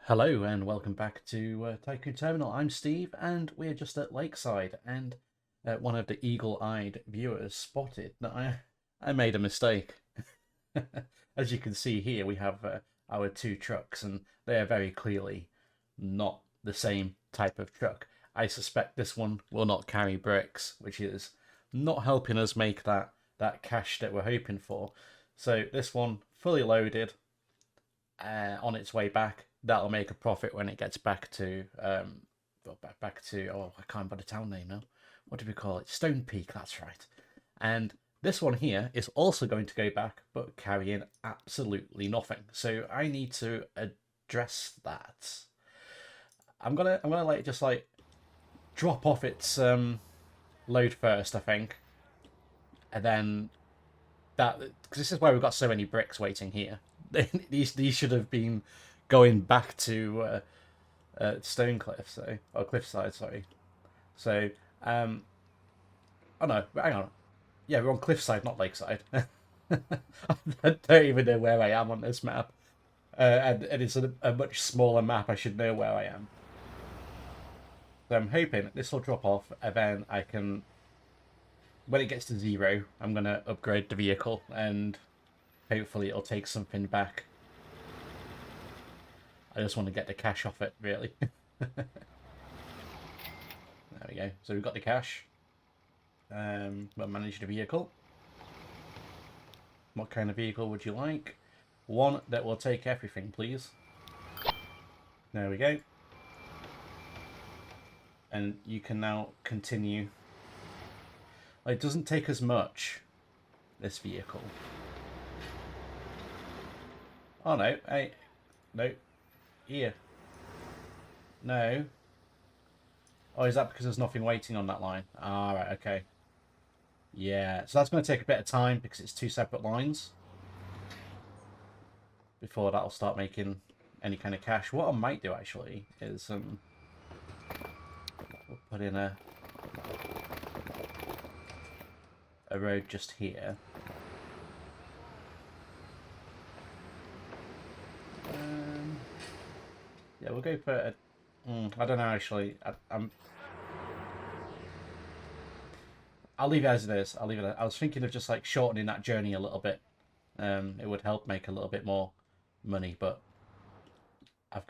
Hello and welcome back to Tycoon Terminal. I'm Steve, and we're just at Lakeside. And one of the eagle-eyed viewers spotted that I made a mistake. As you can see here, we have our two trucks, and they are very clearly not the same type of truck. I suspect this one will not carry bricks, which is not helping us make that cash that we're hoping for. So this one fully loaded, on its way back. That'll make a profit when it gets back to back to, oh, I can't remember the town name now. What do we call it? Stone Peak. That's right. And this one here is also going to go back, but carrying absolutely nothing. So I need to address that. I'm gonna like just like drop off its load first, I think, and then that, because this is why we've got so many bricks waiting here. These should have been going back to Stone Cliff, so, or Cliffside, sorry. So, oh no, hang on. Yeah, we're on Cliffside, not Lakeside. I don't even know where I am on this map, and it's a much smaller map. I should know where I am. So I'm hoping this will drop off, and then I can, when it gets to 0, I'm gonna upgrade the vehicle, and hopefully it'll take something back. I just want to get the cash off it, really. There we go. So we've got the cash. We'll manage the vehicle. What kind of vehicle would you like? One that will take everything, please. There we go. And you can now continue. It doesn't take as much, this vehicle. Oh no, hey, no, here. No. Oh, is that because there's nothing waiting on that line? Ah, right, okay. Yeah, so that's going to take a bit of time because it's two separate lines before that'll start making any kind of cash. What I might do actually is we'll put in a road just here. Yeah, we'll go for a. I don't know actually. I'll leave it as it is. I'll leave it. I was thinking of just like shortening that journey a little bit. It would help make a little bit more money, but I've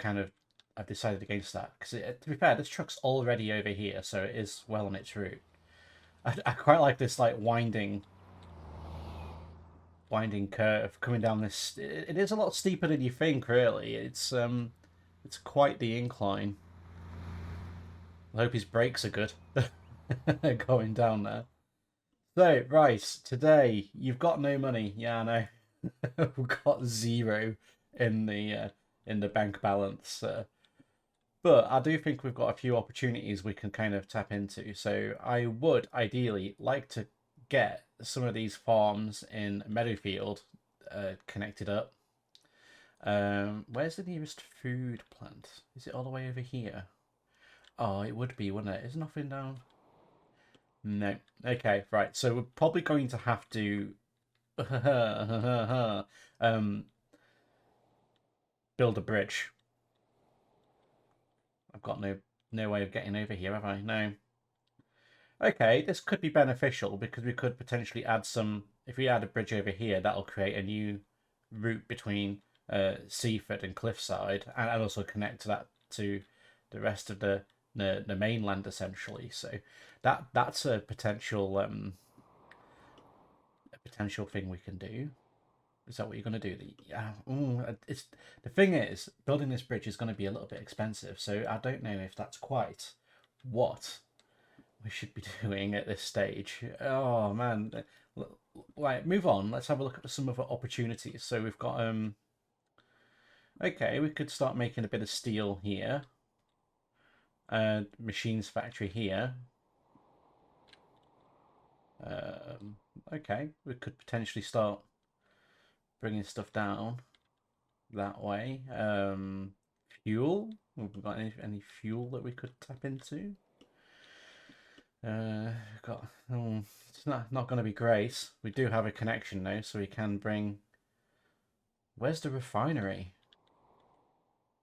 decided against that because, to be fair, this truck's already over here, so it is well on its route. I quite like this like winding curve coming down this. It is a lot steeper than you think, really. It's quite the incline. I hope his brakes are good going down there. So, right, today you've got no money. Yeah, I know. We've got 0 in the bank balance. But I do think we've got a few opportunities we can kind of tap into. So I would ideally like to get some of these farms in Meadowfield connected up. Where's the nearest food plant? Is it all the way over here? Oh, it would be, wouldn't it? Is nothing down? No. Okay, right. So we're probably going to have to um, build a bridge. I've got no way of getting over here, have I? No. Okay, this could be beneficial because we could potentially add some. If we add a bridge over here, that'll create a new route between Seaford and Cliffside, and also connect that to the rest of the mainland essentially. So that's a potential thing we can do. Is that what you're going to do? Yeah. It's the thing is, building this bridge is going to be a little bit expensive, so I don't know if that's quite what we should be doing at this stage. Oh man, right, move on. Let's have a look at some other opportunities. So we've got okay, we could start making a bit of steel here. Machines factory here. Okay, we could potentially start bringing stuff down that way. Fuel. Have we got any fuel that we could tap into? Got. It's not going to be great. We do have a connection now, so we can bring. Where's the refinery?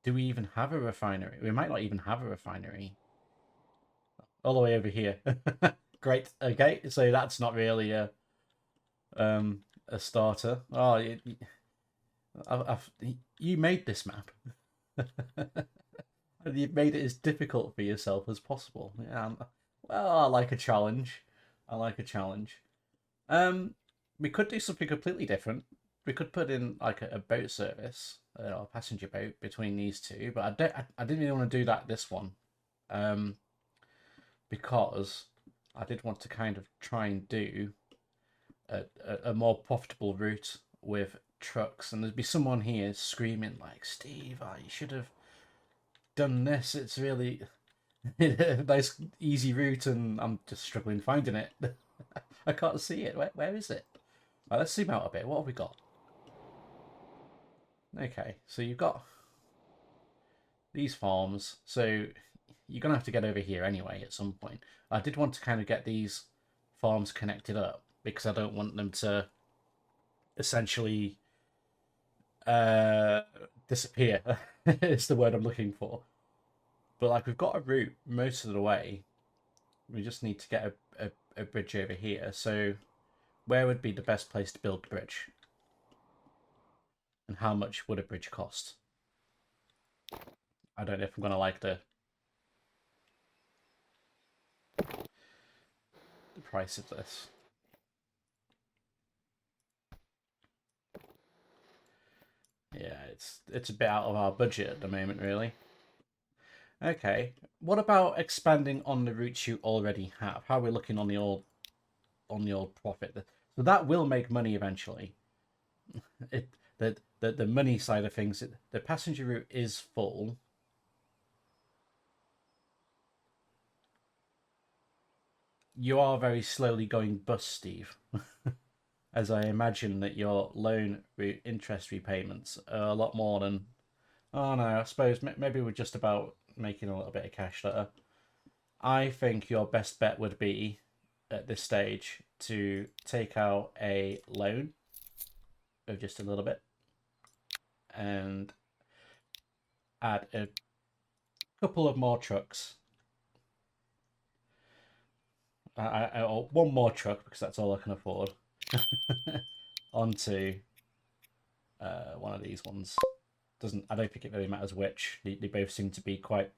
Do we even have a refinery? We might not even have a refinery. All the way over here. Great. Okay, so that's not really a starter. Oh, you made this map. You've made it as difficult for yourself as possible. Yeah. Well, I like a challenge. I like a challenge. We could do something completely different. We could put in like a boat service, or a passenger boat between these two, but I didn't really want to do that this one, because I did want to kind of try and do a more profitable route with trucks, and there'd be someone here screaming like, "Steve, you should have done this. It's really a nice, easy route," and I'm just struggling finding it. I can't see it. Where is it? Right, let's zoom out a bit. What have we got? Okay, so you've got these farms. So you're going to have to get over here anyway at some point. I did want to kind of get these farms connected up because I don't want them to essentially disappear. It's the word I'm looking for. But like we've got a route most of the way. We just need to get a bridge over here. So where would be the best place to build the bridge? And how much would a bridge cost? I don't know if I'm going to like the price of this. Yeah, it's a bit out of our budget at the moment, really. Okay, what about expanding on the routes you already have? How are we looking on the old profit? So that will make money eventually. It the money side of things, the passenger route is full. You are very slowly going bust, Steve, as I imagine that your loan interest repayments are a lot more than. Oh no, I suppose maybe we're just about making a little bit of cash there. I think your best bet would be at this stage to take out a loan of just a little bit and add a couple of more trucks. Or one more truck because that's all I can afford. Onto one of these ones. I don't think it really matters which. They both seem to be quite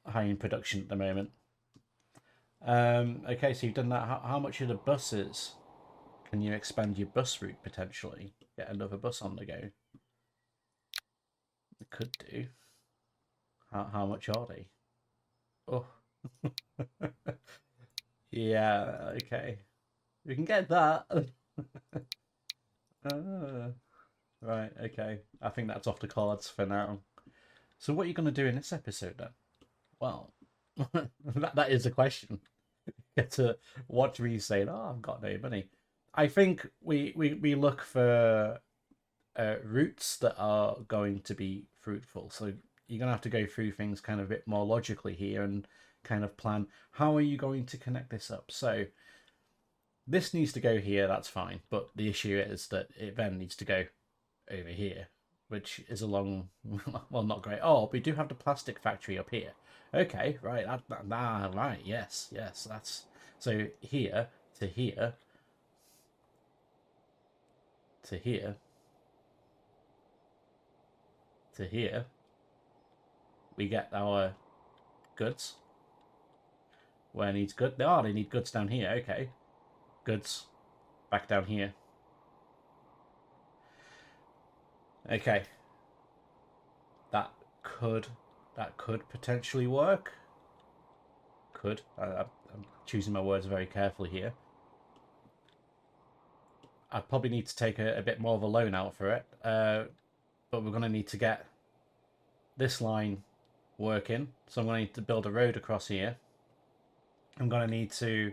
high in production at the moment. Okay, so you've done that. How much are the buses? Can you expand your bus route potentially? Get another bus on the go. It could do. How much are they? Oh, yeah. Okay, we can get that. Right. Okay. I think that's off the cards for now. So what are you going to do in this episode then? Well, that is a question. Get to watch me say, "Oh, I've got no money." I think we look for routes that are going to be fruitful. So you're going to have to go through things kind of a bit more logically here and kind of plan how are you going to connect this up. So this needs to go here, that's fine. But the issue is that it then needs to go over here, which is a long, well, not great. Oh, we do have the plastic factory up here. Okay, right, right, yes, that's so here to here to here to here. We get our goods. Where needs good? Oh, they need goods down here. Okay, goods back down here. Okay, that could potentially work. Could I'm choosing my words very carefully here. I probably need to take a bit more of a loan out for it, but we're going to need to get this line working. So I'm going to need to build a road across here. I'm going to need to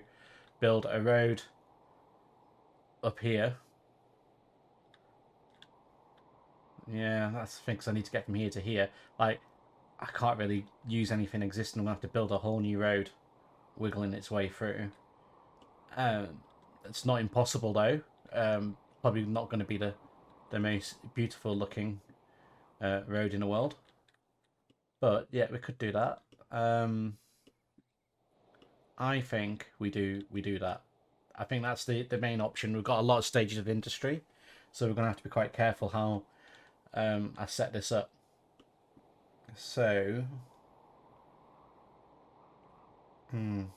build a road up here. Yeah, that's the thing, because I need to get from here to here. Like, I can't really use anything existing. I'm going to have to build a whole new road wiggling its way through. It's not impossible, though. Probably not going to be the most beautiful looking road in the world. But yeah, we could do that. I think we do that. I think that's the main option. We've got a lot of stages of industry, so we're gonna have to be quite careful how I set this up. So,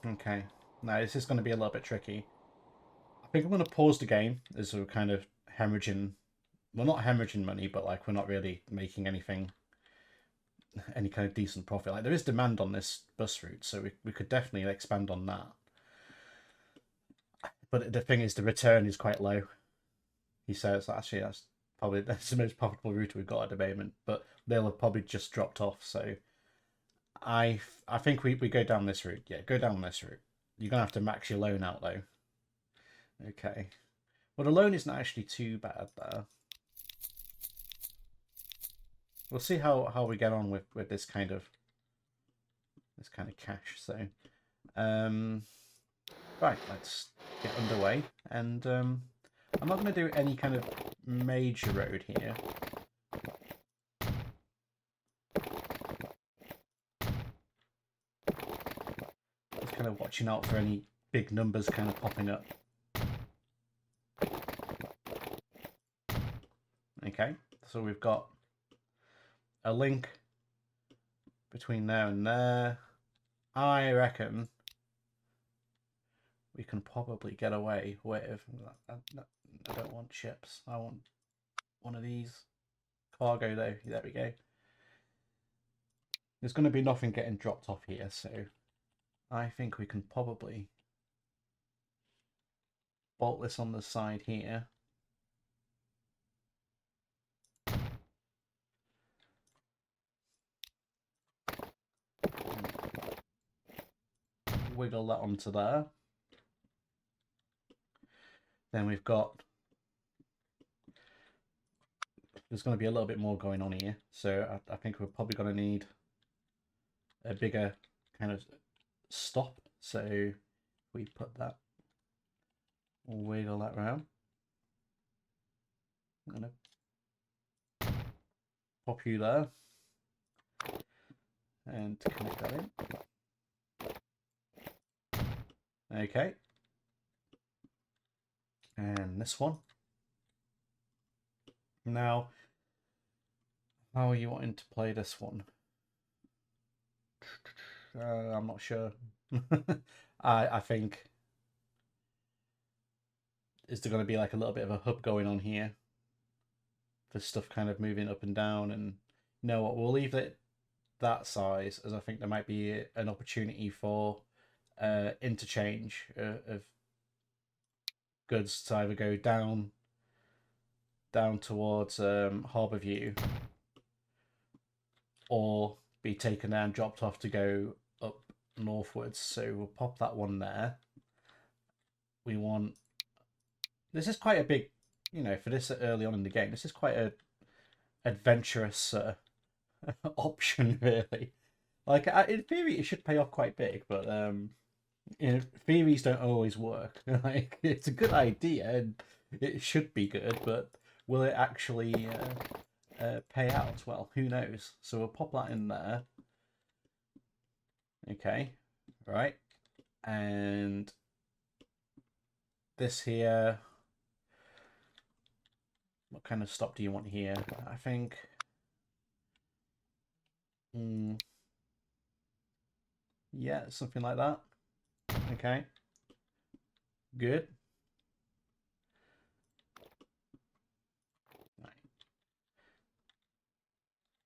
okay. Now this is going to be a little bit tricky. I think I'm going to pause the game as we're kind of hemorrhaging. Well, not hemorrhaging money, but like we're not really making anything, any kind of decent profit. Like there is demand on this bus route, so we could definitely expand on that. But the thing is, the return is quite low. He says actually that's the most profitable route we've got at the moment, but they'll have probably just dropped off. So I think we go down this route. Yeah, go down this route. You're gonna have to max your loan out though. Okay. Well, the loan isn't actually too bad there. We'll see how we get on with this kind of cash. So, right, let's get underway. And I'm not going to do any kind of major road here. Just kind of watching out for any big numbers kind of popping up. Okay, so we've got a link between there and there. I reckon we can probably get away with... I don't want ships. I want one of these. Cargo though. There we go. There's going to be nothing getting dropped off here, so I think we can probably bolt this on the side here. Wiggle that onto there. Then we've got... There's going to be a little bit more going on here, so I think we're probably going to need a bigger kind of stop. So we put that, wiggle that around. I'm going to pop you there and connect that in. Okay. And this one. Now, how are you wanting to play this one? I'm not sure. I think, is there going to be like a little bit of a hub going on here for stuff kind of moving up and down? And you know what, we'll leave it that size, as I think there might be an opportunity for interchange of goods to either go down towards Harborview, or be taken down, dropped off to go up northwards. So we'll pop that one there. We want... This is quite a big, you know, for this early on in the game, this is quite a adventurous option, really. Like, in theory, it should pay off quite big, but you know, theories don't always work. Like, it's a good idea and it should be good, but will it actually pay out? Well, who knows? So we'll pop that in there. Okay, right. And this here, what kind of stop do you want here? I think... yeah, something like that. Okay. Good. Right.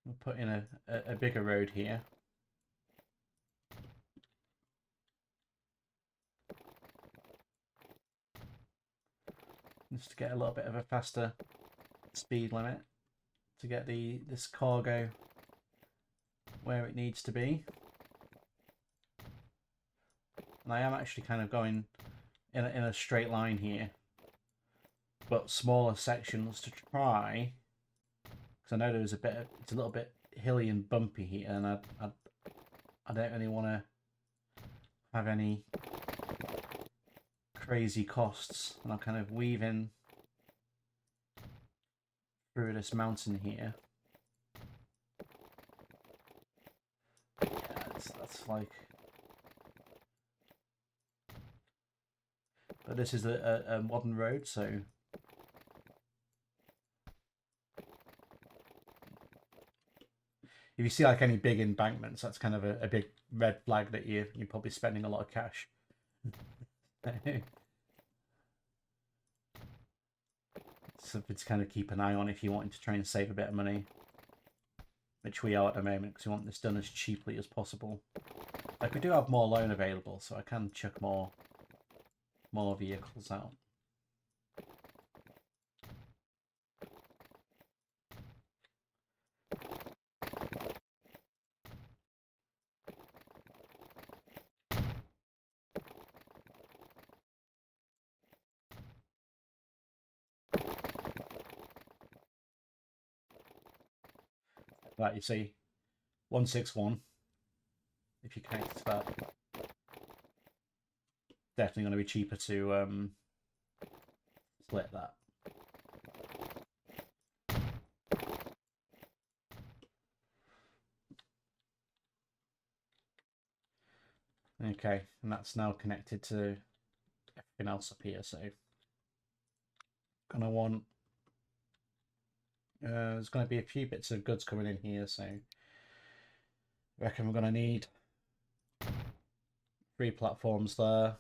We'll put in a bigger road here. Just to get a little bit of a faster speed limit to get this cargo where it needs to be. And I am actually kind of going in a straight line here, but smaller sections to try, because I know there was it's a little bit hilly and bumpy here, and I don't really want to have any crazy costs, and I'll kind of weave in through this mountain here. That's like... But this is a modern road, so... If you see like any big embankments, that's kind of a big red flag that you're probably spending a lot of cash. Something to kind of keep an eye on if you're wanting to try and save a bit of money. Which we are at the moment, because we want this done as cheaply as possible. Like, we do have more loan available, so I can chuck more vehicles out. Right, you see, 161. If you connect to that, definitely going to be cheaper to split that. Okay, and that's now connected to everything else up here. So, gonna want there's going to be a few bits of goods coming in here. So, I reckon we're going to need 3 platforms there.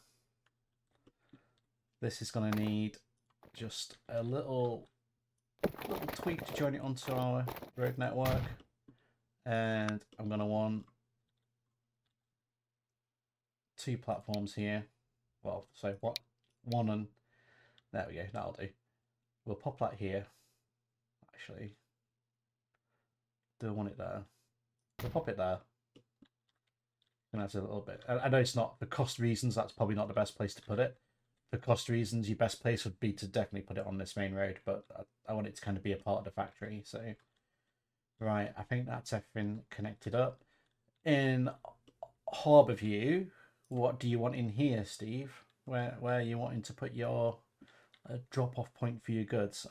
This is going to need just a little tweak to join it onto our road network, and I'm going to want 2 platforms here. Well, so what? 1 and there we go. That'll do. We'll pop that here. Actually, do I want it there? We'll pop it there. And that's a little bit. I know it's not, for cost reasons, that's probably not the best place to put it. For cost reasons, your best place would be to definitely put it on this main road, but I want it to kind of be a part of the factory. So, right, I think that's everything connected up. In Harborview, what do you want in here, Steve? Where are you wanting to put your drop-off point for your goods?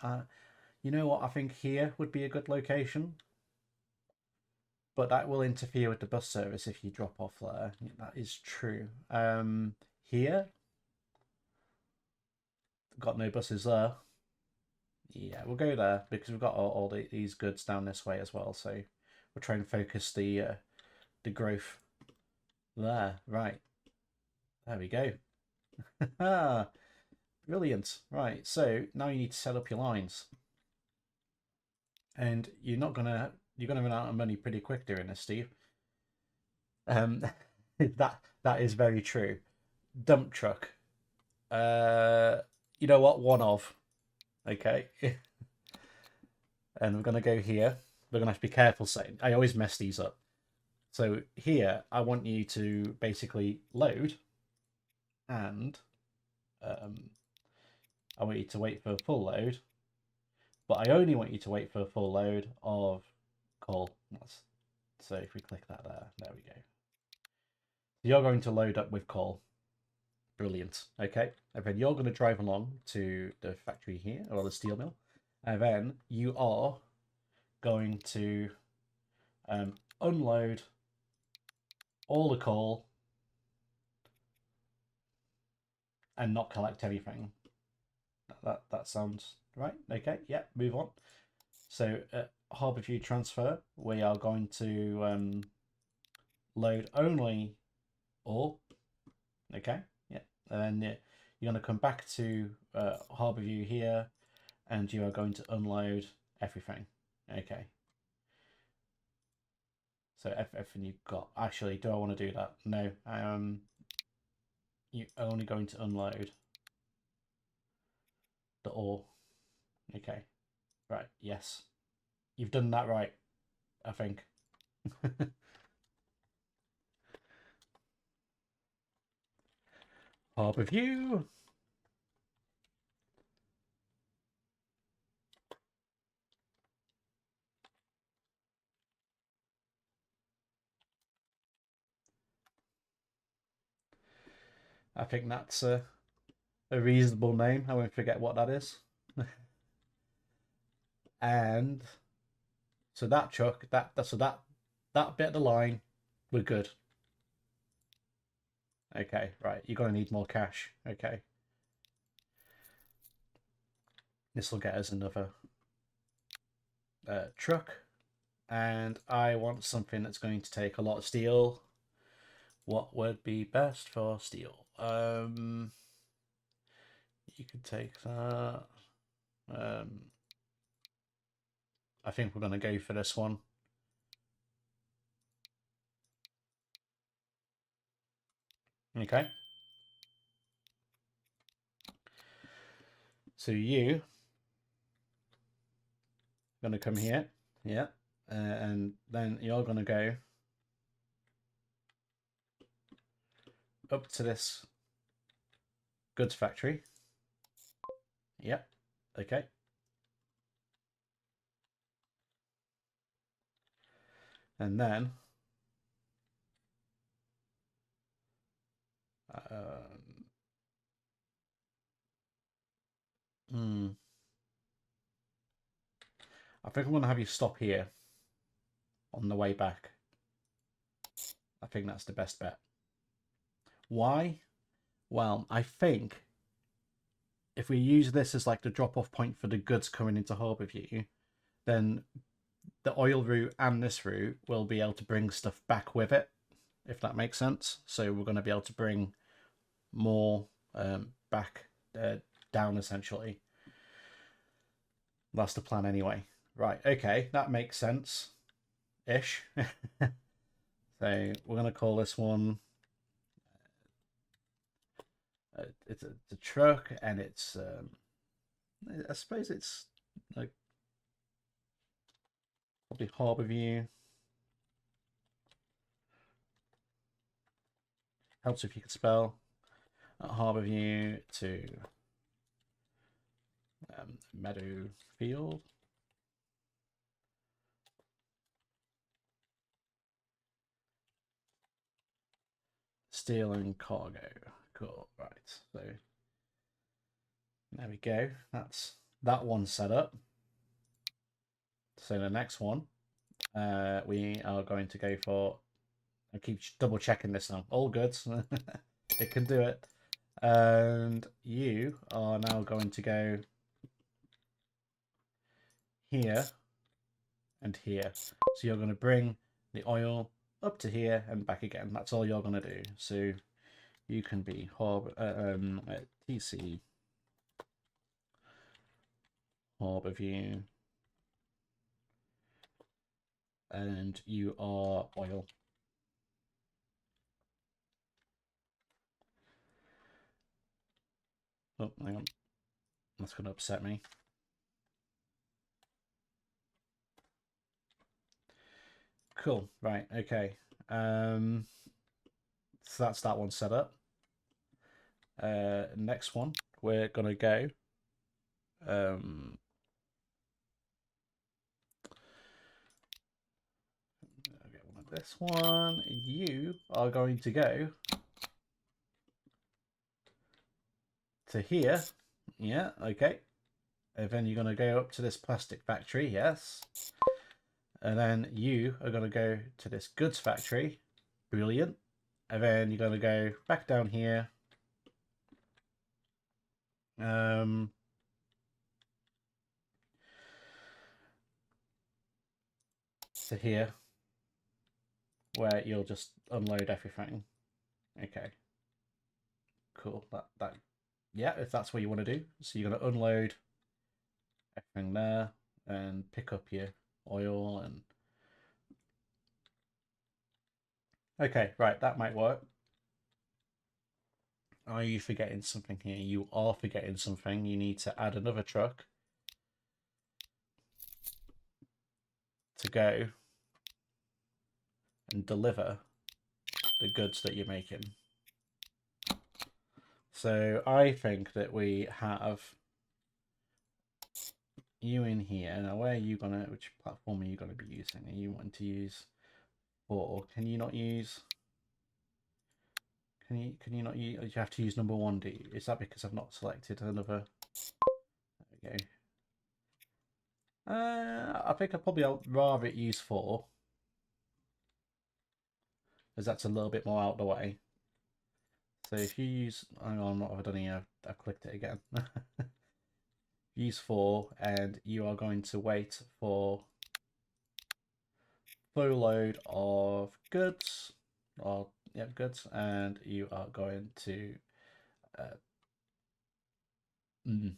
You know what? I think here would be a good location. But that will interfere with the bus service if you drop off there. That is true. Here, got no buses there. Yeah, we'll go there because we've got all these goods down this way as well. So we'll try and focus the growth there. Right, there we go. Brilliant. Right, so now you need to set up your lines, and you're gonna run out of money pretty quick doing this, Steve. That is very true. Dump truck. You know what? One of. Okay. And we're gonna go here. We're gonna have to be careful saying. I always mess these up. So here, I want you to basically load, and I want you to wait for a full load. But I only want you to wait for a full load of coal. So if we click that there we go. You're going to load up with coal. Brilliant. Okay. And then you're going to drive along to the factory here, or the steel mill. And then you are going to unload all the coal and not collect anything. That sounds right. Okay. Yeah. Move on. So at Harborview transfer, we are going to load only ore. Okay. Yeah. And then you're going to come back to Harborview here, and you are going to unload everything. Okay. So everything you've got. Actually, do I want to do that? No. You're only going to unload the ore. Okay. Right. Yes. You've done that right, I think. Harborview. I think that's a reasonable name. I won't forget what that is. And so that truck, that bit of the line, we're good. Okay, right. You're going to need more cash. Okay. This will get us another truck. And I want something that's going to take a lot of steel. What would be best for steel? You could take that. I think we're going to go for this one. Okay. So you going to come here, yeah, and then you're going to go up to this goods factory. Yep. Okay. And then hmm, I think I'm going to have you stop here on the way back. I think that's the best bet. Why? Well, I think if we use this as like the drop-off point for the goods coming into Harborview, then the oil route and this route will be able to bring stuff back with it, if that makes sense. So we're going to be able to bring more back down, essentially. That's the plan anyway. Right, okay, that makes sense-ish. So we're going to call this one... it's a truck, and it's... I suppose it's like probably Harborview. Helps if you could spell. Harborview to Meadowfield. Steel and cargo. Cool. Right. So there we go. That's that one set up. So the next one, we are going to go for. I keep double checking this now. All good. It can do it. And you are now going to go here and here. So you're going to bring the oil up to here and back again. That's all you're going to do. So you can be TC Harborview, and you are oil. Oh, hang on. That's going to upset me. Cool. Right. Okay. So that's that one set up. Next one, we're going to go. I'll get one of this one. You are going to go to here. Yeah. Okay. And then you're going to go up to this plastic factory. Yes. And then you are going to go to this goods factory. Brilliant. And then you're going to go back down here. To here, where you'll just unload everything. Okay. Cool. That yeah, if that's what you want to do. So you're going to unload everything there and pick up your oil and... Okay, right, that might work. Are you forgetting something here? You are forgetting something. You need to add another truck to go and deliver the goods that you're making. So I think that we have you in here. Now, where are you gonna? Which platform are you gonna be using? Are you wanting to use? Or can you not use? Can you not use? You have to use number one. Do you? Is that because I've not selected another? There we go. I think I'd probably rather it use 4, as that's a little bit more out the way. So if you use, hang on, what have I done here? I've clicked it again. Use 4, and you are going to wait for full load of goods, or yeah, goods, and you are going to you're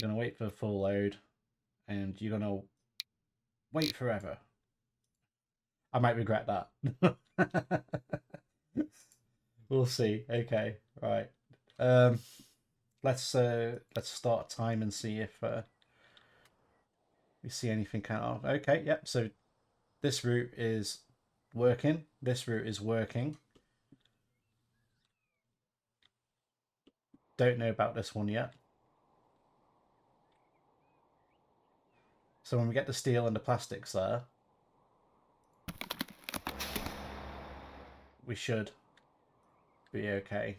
going to wait for full load, and you're going to wait forever. I might regret that. We'll see. Okay, right. Let's start time and see if we see anything kind of. Okay, yep. So this route is working. This route is working. Don't know about this one yet. So when we get the steel and the plastics there, we should be okay.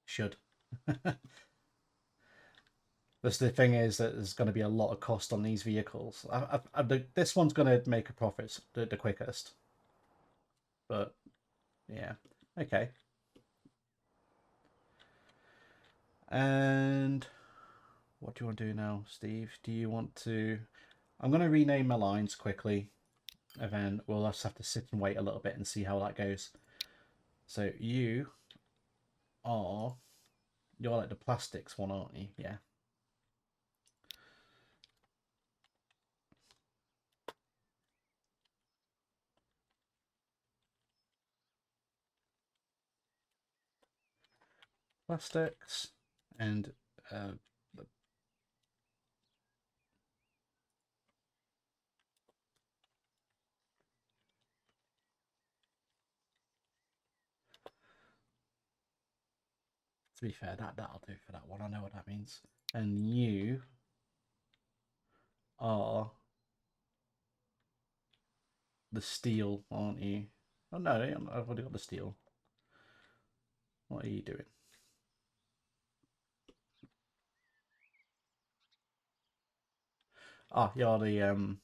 Should. The thing is that there's going to be a lot of cost on these vehicles. This one's going to make a profit the quickest. But, yeah. Okay. And what do you want to do now, Steve? Do you want to... I'm going to rename my lines quickly, and then we'll just have to sit and wait a little bit and see how that goes. So you're like the plastics one, aren't you? Yeah. Plastics and to be fair, that'll do for that one. I know what that means. And you are the steel, aren't you? Oh no, I've already got the steel. What are you doing? Ah, you're the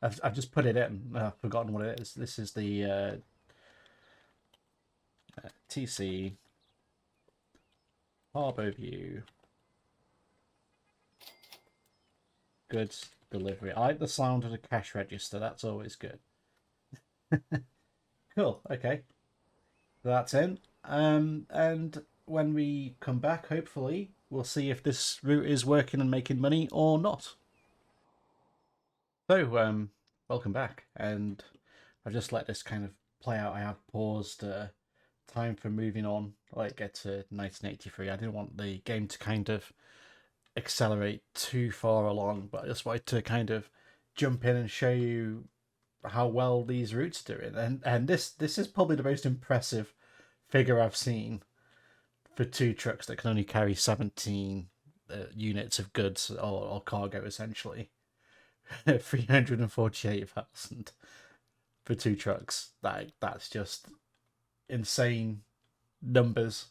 I've just put it in. I've forgotten what it is. This is the TC Harborview goods delivery. I like the sound of the cash register. That's always good. Cool. Okay, that's in. And when we come back, hopefully, we'll see if this route is working and making money or not. So, welcome back, and I've just let this kind of play out. I have paused time for moving on, like get to 1983. I didn't want the game to kind of accelerate too far along, but I just wanted to kind of jump in and show you how well these routes are doing. And this is probably the most impressive figure I've seen for two trucks that can only carry 17 units of goods or cargo, essentially. 348,000 for two trucks. That's just insane numbers.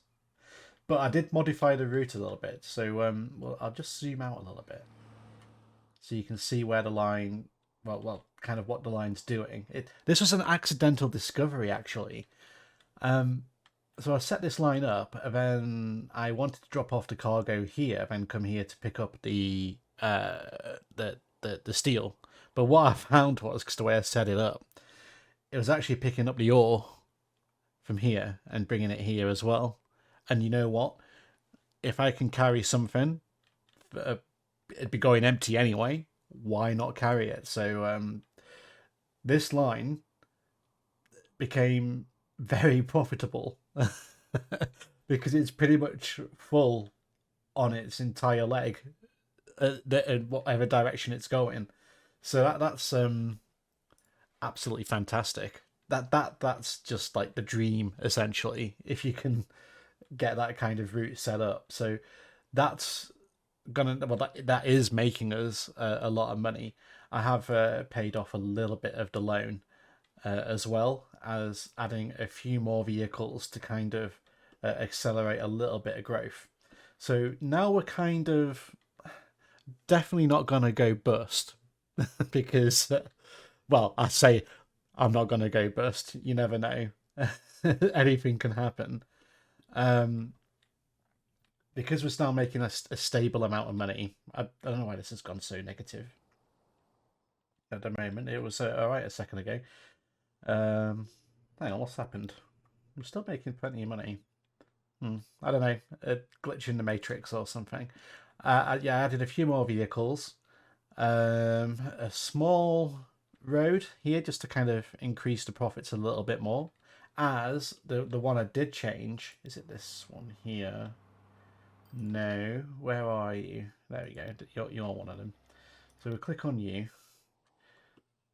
But I did modify the route a little bit, so well, I'll just zoom out a little bit so you can see where the line, kind of what the line's doing. This was an accidental discovery, actually. So I set this line up, and then I wanted to drop off the cargo here, then come here to pick up the steel. But what I found was, because the way I set it up, it was actually picking up the ore from here and bringing it here as well. And you know what? If I can carry something, it'd be going empty anyway. Why not carry it? So this line became very profitable because it's pretty much full on its entire leg, in whatever direction it's going. So that's absolutely fantastic. That's just like the dream, essentially, if you can get that kind of route set up. So that's that is making us a lot of money. I have paid off a little bit of the loan as well as adding a few more vehicles to kind of accelerate a little bit of growth. So now we're kind of definitely not gonna go bust because well, I say I'm not gonna go bust. You never know. anything can happen. Um, because we're still making a stable amount of money. I don't know why this has gone so negative at the moment. It was all right a second ago. Hang on, what's happened? We're still making plenty of money. I don't know, a glitch in the matrix or something. Yeah, I added a few more vehicles. A small road here just to kind of increase the profits a little bit more. As the one I did change, is it this one here? No, where are you? There we go. You're one of them. So we'll click on you.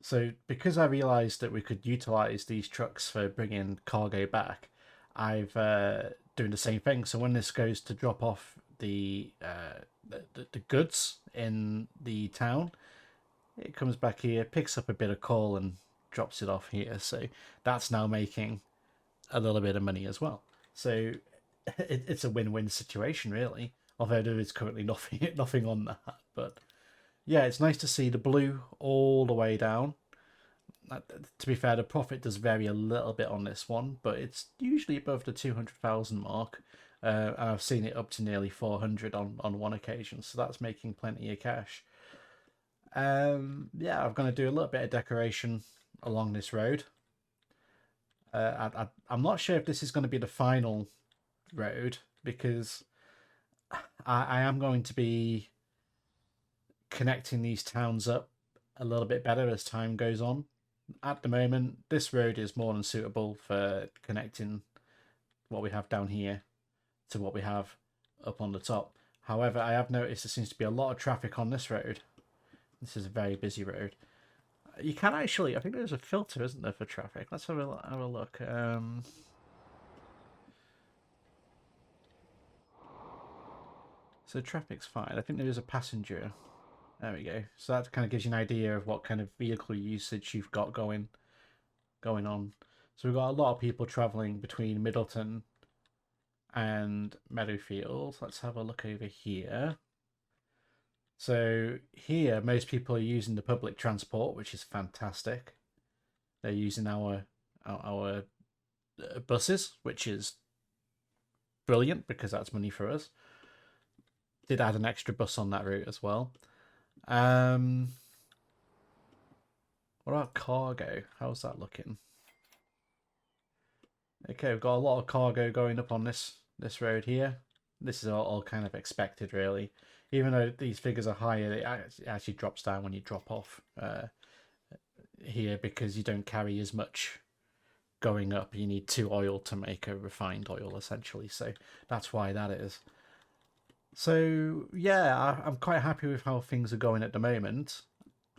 So because I realised that we could utilise these trucks for bringing cargo back, I've doing the same thing. So when this goes to drop off the goods in the town, it comes back here, picks up a bit of coal and drops it off here. So that's now making a little bit of money as well. So it's a win-win situation, really. Although there is currently nothing on that, but yeah, it's nice to see the blue all the way down. To be fair, the profit does vary a little bit on this one, but it's usually above the 200,000 mark. And I've seen it up to nearly 400 on one occasion, so that's making plenty of cash. Yeah, I'm going to do a little bit of decoration along this road. I'm not sure if this is going to be the final road because I am going to be connecting these towns up a little bit better as time goes on. At the moment, this road is more than suitable for connecting what we have down here to what we have up on the top. However, I have noticed there seems to be a lot of traffic on this road. This is a very busy road. You can actually, I think there's a filter, isn't there, for traffic? Let's have a look. So traffic's fine. I think there is a passenger. There we go. So that kind of gives you an idea of what kind of vehicle usage you've got going on. So we've got a lot of people traveling between Middleton and Meadowfield. Let's have a look over here. So here, most people are using the public transport, which is fantastic. They're using our buses, which is brilliant because that's money for us. Did add an extra bus on that route as well. What about cargo? How's that looking? Okay, we've got a lot of cargo going up on this road here. This is all kind of expected, really. Even though these figures are higher, it actually drops down when you drop off here because you don't carry as much going up. You need 2 oil to make a refined oil, essentially. So that's why that is. So yeah, I'm quite happy with how things are going at the moment.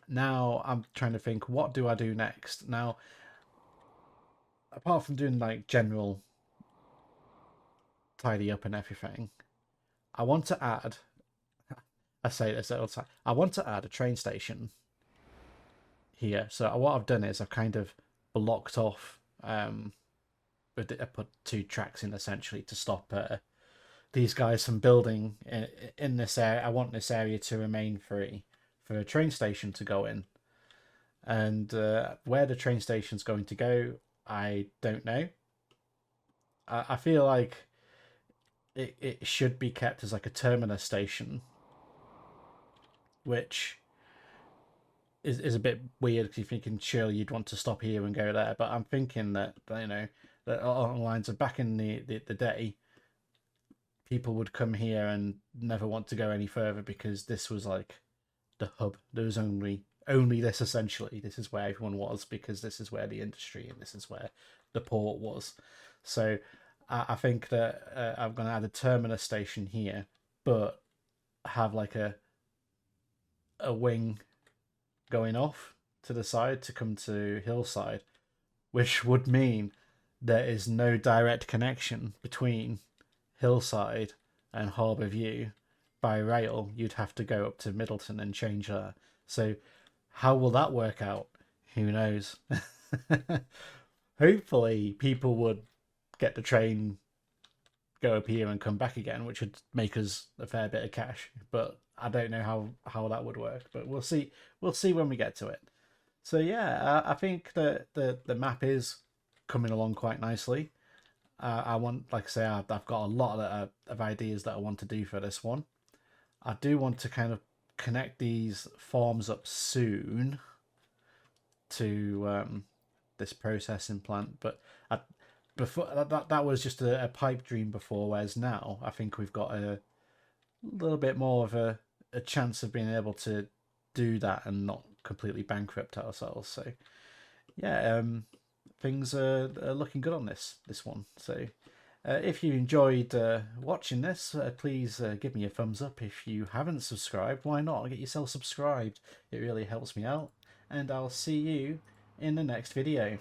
Now I'm trying to think, what do I do next? Now, apart from doing like general tidy up and everything, I want to add. I say this all the time. I want to add a train station here. So what I've done is I've kind of blocked off. I put 2 tracks in essentially to stop these guys from building in this area. I want this area to remain free for a train station to go in. And where the train station's going to go, I don't know. I feel like it should be kept as like a terminus station, which is a bit weird because you're thinking surely you'd want to stop here and go there. But I'm thinking that, you know, that along the lines of back in the day, people would come here and never want to go any further because this was like the hub. There was only this essentially. This is where everyone was because this is where the industry and this is where the port was. So I think that I'm going to add a terminus station here, but have like a wing going off to the side to come to Hillside, which would mean there is no direct connection between Hillside and Harborview by rail. You'd have to go up to Middleton and change that. So how will that work out? Who knows? Hopefully people would get the train, go up here and come back again, which would make us a fair bit of cash. But I don't know how that would work. But we'll see when we get to it. So yeah, I think that the map is coming along quite nicely. I want, like I say, I've got a lot of ideas that I want to do for this one. I do want to kind of connect these forms up soon to this processing plant, but before that was just a pipe dream before, whereas now I think we've got a little bit more of a chance of being able to do that and not completely bankrupt ourselves. So yeah, things are looking good on this one. So if you enjoyed watching this, please give me a thumbs up. If you haven't subscribed, why not? Get yourself subscribed. It really helps me out. And I'll see you in the next video.